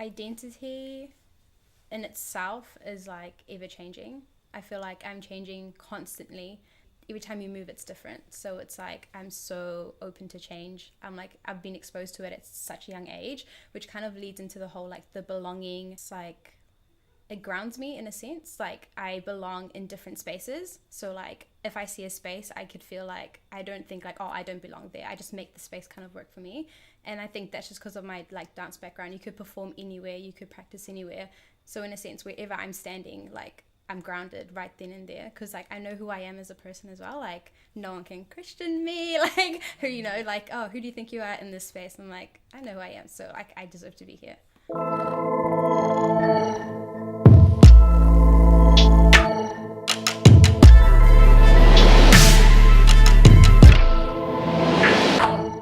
identity in itself is like ever changing. I feel like I'm changing constantly. Every time you move, it's different. So it's like I'm so open to change. I've been exposed to it at such a young age, which kind of leads into the whole like the belonging. It's like it grounds me in a sense. Like I belong in different spaces. So like if I see a space, I could feel like I don't think like, oh, I don't belong there. I just make the space kind of work for me. And I think that's just because of my like dance background. You could perform anywhere, you could practice anywhere. So in a sense, wherever I'm standing, like I'm grounded right then and there, because like I know who I am as a person as well. Like no one can question me. Like who, you know, like, oh, who do you think you are in this space? I'm like, I know who I am, so like I deserve to be here.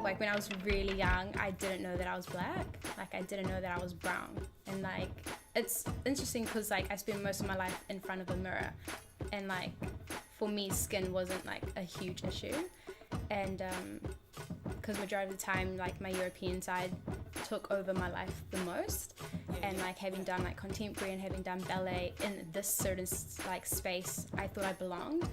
Like when I was really young, I didn't know that I was black. Like I didn't know that I was brown. And like it's interesting because like I spent most of my life in front of a mirror, and like for me skin wasn't like a huge issue. And because majority of the time like my European side took over my life the most, and like having done like contemporary and having done ballet in this certain like space, I thought I belonged.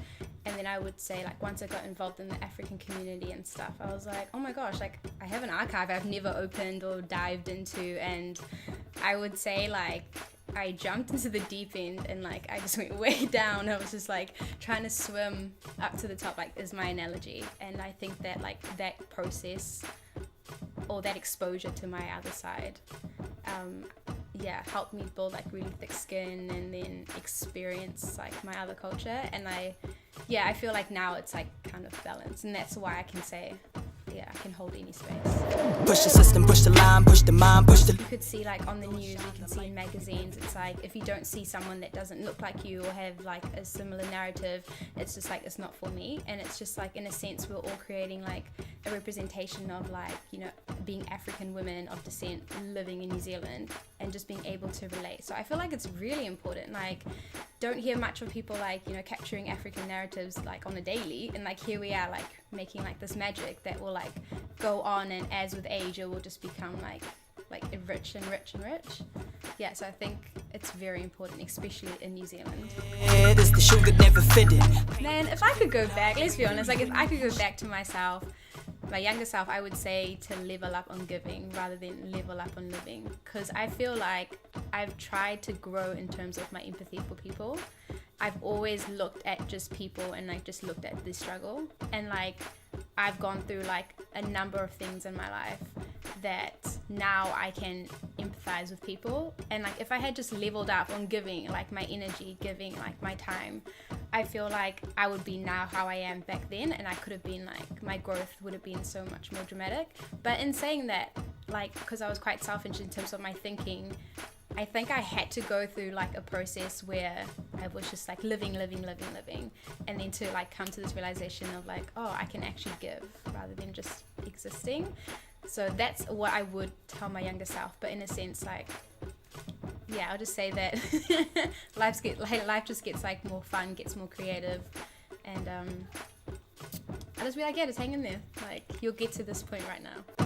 And then I would say like once I got involved in the African community and stuff, I was like, oh my gosh, like I have an archive I've never opened or dived into. And I would say like I jumped into the deep end and like I just went way down. I was just like trying to swim up to the top, like is my analogy. And I think that like that process or that exposure to my other side helped me build like really thick skin and then experience like my other culture. And I feel like now it's like kind of balanced, and that's why I can say I can hold any space. Push the system, push the line, push the mind, push the... You could see like on the news, you can see in magazines, it's like if you don't see someone that doesn't look like you or have like a similar narrative, it's just like it's not for me. And it's just like in a sense we're all creating like a representation of like, you know, being African women of descent living in New Zealand and just being able to relate. So I feel like it's really important. Like don't hear much of people like, you know, capturing African narratives like on a daily, and like here we are like making like this magic that will like go on, and as with age it will just become like rich and rich and rich. Yeah, so I think it's very important, especially in New Zealand. It is the shoe that never fitted. Man, if I could go back, let's be honest, like if I could go back to myself, my younger self, I would say to level up on giving rather than level up on living, because I feel like I've tried to grow in terms of my empathy for people. I've always looked at just people and like just looked at the struggle, and like I've gone through like a number of things in my life that now I can empathize with people. And like if I had just leveled up on giving like my energy, giving like my time, I feel like I would be now how I am back then, and I could have been like, my growth would have been so much more dramatic. But in saying that, like because I was quite selfish in terms of my thinking, I think I had to go through like a process where I was just like living, and then to like come to this realization of like, oh, I can actually give rather than just existing. So that's what I would tell my younger self. But in a sense, like, yeah, I'll just say that life just gets like more fun, gets more creative, and I'll just be like, yeah, just hang in there. Like you'll get to this point right now.